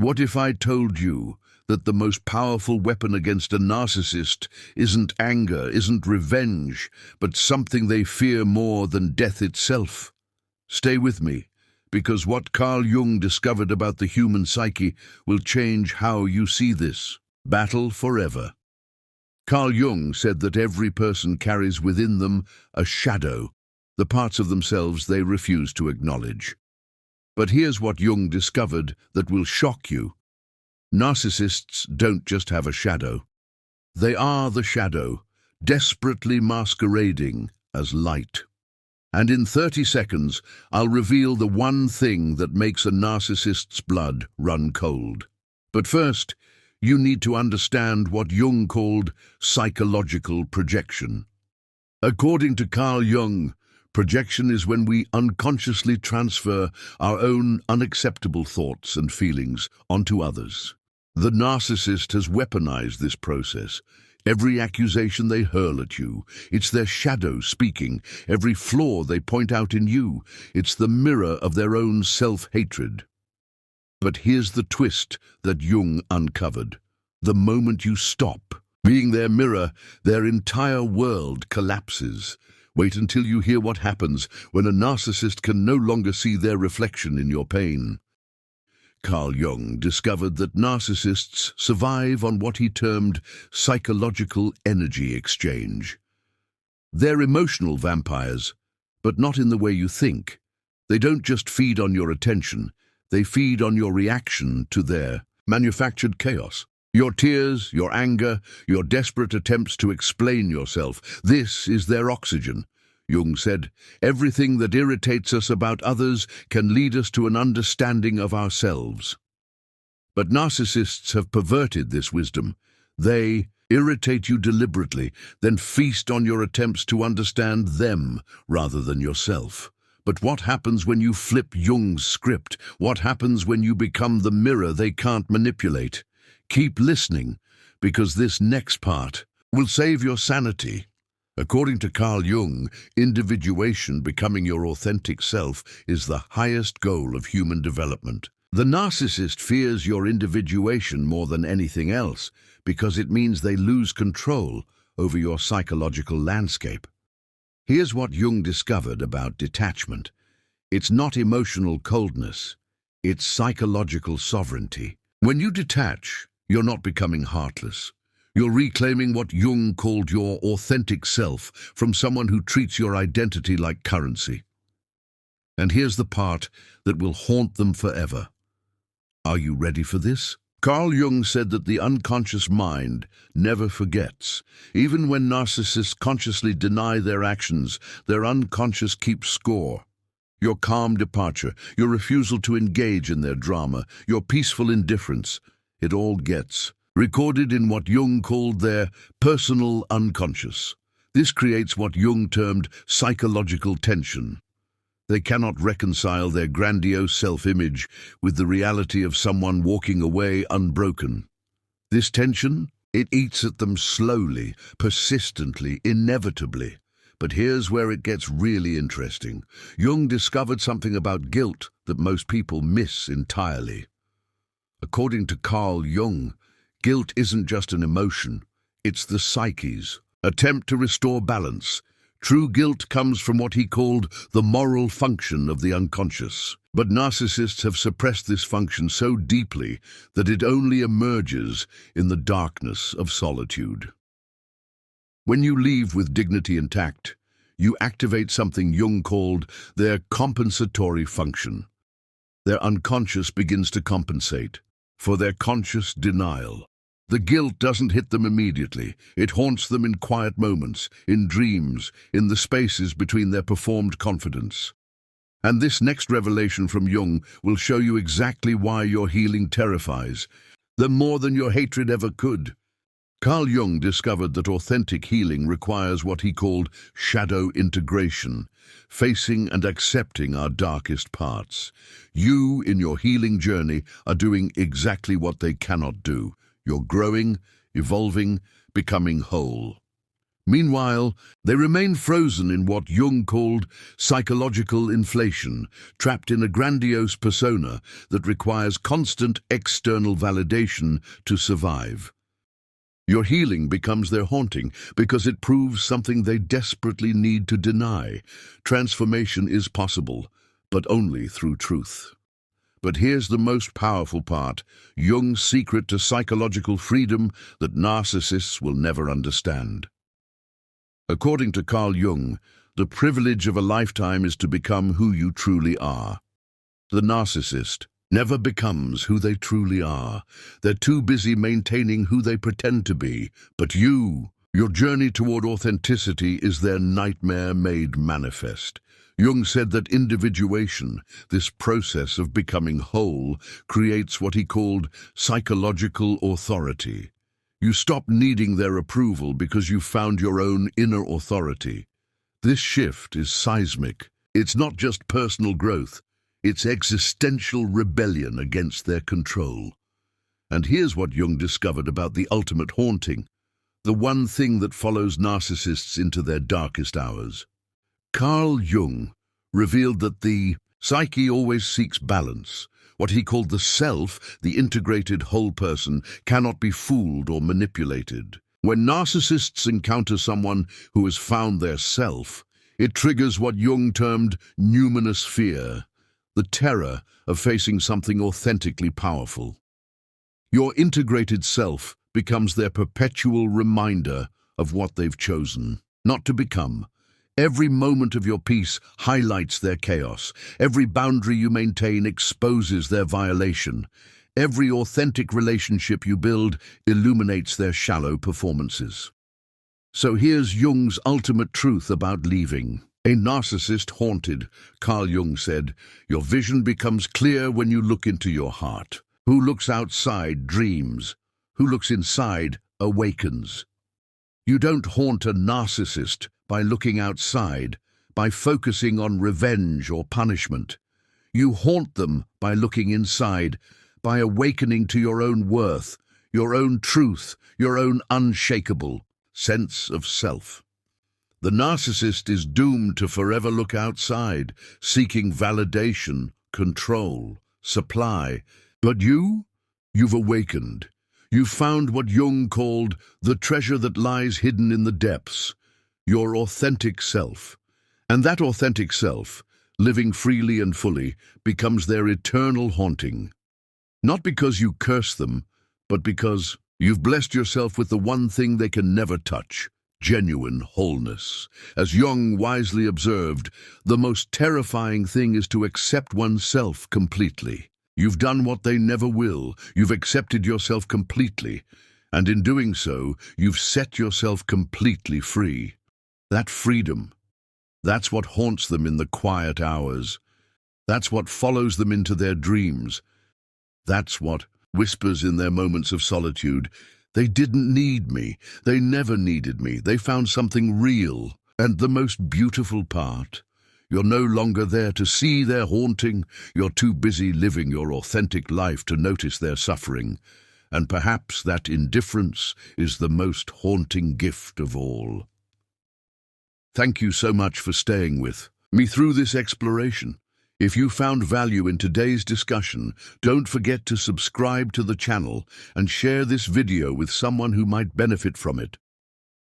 What if I told you that the most powerful weapon against a narcissist isn't anger, isn't revenge, but something they fear more than death itself? Stay with me, because what Carl Jung discovered about the human psyche will change how you see this battle forever. Carl Jung said that every person carries within them a shadow, the parts of themselves they refuse to acknowledge. But here's what Jung discovered that will shock you. Narcissists don't just have a shadow. They are the shadow, desperately masquerading as light. And in 30 seconds, I'll reveal the one thing that makes a narcissist's blood run cold. But first, you need to understand what Jung called psychological projection. According to Carl Jung, projection is when we unconsciously transfer our own unacceptable thoughts and feelings onto others. The narcissist has weaponized this process. Every accusation they hurl at you, it's their shadow speaking. Every flaw they point out in you, it's the mirror of their own self-hatred. But here's the twist that Jung uncovered. The moment you stop being their mirror, their entire world collapses. Wait until you hear what happens when a narcissist can no longer see their reflection in your pain. Carl Jung discovered that narcissists survive on what he termed psychological energy exchange. They're emotional vampires, but not in the way you think. They don't just feed on your attention, they feed on your reaction to their manufactured chaos. Your tears, your anger, your desperate attempts to explain yourself. This is their oxygen. Jung said, everything that irritates us about others can lead us to an understanding of ourselves. But narcissists have perverted this wisdom. They irritate you deliberately, then feast on your attempts to understand them rather than yourself. But what happens when you flip Jung's script? What happens when you become the mirror they can't manipulate? Keep listening, because this next part will save your sanity. According to Carl Jung, individuation, becoming your authentic self, is the highest goal of human development. The narcissist fears your individuation more than anything else because it means they lose control over your psychological landscape. Here's what Jung discovered about detachment. It's not emotional coldness, it's psychological sovereignty. When you detach, you're not becoming heartless. You're reclaiming what Jung called your authentic self from someone who treats your identity like currency. And here's the part that will haunt them forever. Are you ready for this? Carl Jung said that the unconscious mind never forgets. Even when narcissists consciously deny their actions, their unconscious keeps score. Your calm departure, your refusal to engage in their drama, your peaceful indifference, it all gets recorded in what Jung called their personal unconscious. This creates what Jung termed psychological tension. They cannot reconcile their grandiose self-image with the reality of someone walking away unbroken. This tension, it eats at them slowly, persistently, inevitably. But here's where it gets really interesting. Jung discovered something about guilt that most people miss entirely. According to Carl Jung, guilt isn't just an emotion, it's the psyche's attempt to restore balance. True guilt comes from what he called the moral function of the unconscious. But narcissists have suppressed this function so deeply that it only emerges in the darkness of solitude. When you leave with dignity intact, you activate something Jung called their compensatory function. Their unconscious begins to compensate for their conscious denial. The guilt doesn't hit them immediately. It haunts them in quiet moments, in dreams, in the spaces between their performed confidence. And this next revelation from Jung will show you exactly why your healing terrifies them more than your hatred ever could. Carl Jung discovered that authentic healing requires what he called shadow integration, facing and accepting our darkest parts. You, in your healing journey, are doing exactly what they cannot do. You're growing, evolving, becoming whole. Meanwhile, they remain frozen in what Jung called psychological inflation, trapped in a grandiose persona that requires constant external validation to survive. Your healing becomes their haunting because it proves something they desperately need to deny. Transformation is possible, but only through truth. But here's the most powerful part, Jung's secret to psychological freedom that narcissists will never understand. According to Carl Jung, the privilege of a lifetime is to become who you truly are. The narcissist never becomes who they truly are. They're too busy maintaining who they pretend to be. But your journey toward authenticity is their nightmare made manifest. Jung said that individuation, this process of becoming whole, creates what he called psychological authority. You stop needing their approval because you've found your own inner authority. This shift is seismic. It's not just personal growth, it's existential rebellion against their control. And here's what Jung discovered about the ultimate haunting, the one thing that follows narcissists into their darkest hours. Carl Jung revealed that the psyche always seeks balance. What he called the self, the integrated whole person, cannot be fooled or manipulated. When narcissists encounter someone who has found their self, it triggers what Jung termed numinous fear, the terror of facing something authentically powerful. Your integrated self becomes their perpetual reminder of what they've chosen not to become. Every moment of your peace highlights their chaos. Every boundary you maintain exposes their violation. Every authentic relationship you build illuminates their shallow performances. So here's Jung's ultimate truth about leaving. A narcissist haunted, Carl Jung said, your vision becomes clear when you look into your heart. Who looks outside dreams. Who looks inside awakens. You don't haunt a narcissist by looking outside, by focusing on revenge or punishment. You haunt them by looking inside, by awakening to your own worth, your own truth, your own unshakable sense of self. The narcissist is doomed to forever look outside, seeking validation, control, supply. But you've awakened. You've found what Jung called the treasure that lies hidden in the depths, your authentic self. And that authentic self, living freely and fully, becomes their eternal haunting. Not because you curse them, but because you've blessed yourself with the one thing they can never touch, genuine wholeness. As Jung wisely observed, the most terrifying thing is to accept oneself completely. You've done what they never will. You've accepted yourself completely. And in doing so, you've set yourself completely free. That freedom, that's what haunts them in the quiet hours. That's what follows them into their dreams. That's what whispers in their moments of solitude. They didn't need me. They never needed me. They found something real. And the most beautiful part, you're no longer there to see their haunting. You're too busy living your authentic life to notice their suffering. And perhaps that indifference is the most haunting gift of all. Thank you so much for staying with me through this exploration. If you found value in today's discussion, don't forget to subscribe to the channel and share this video with someone who might benefit from it.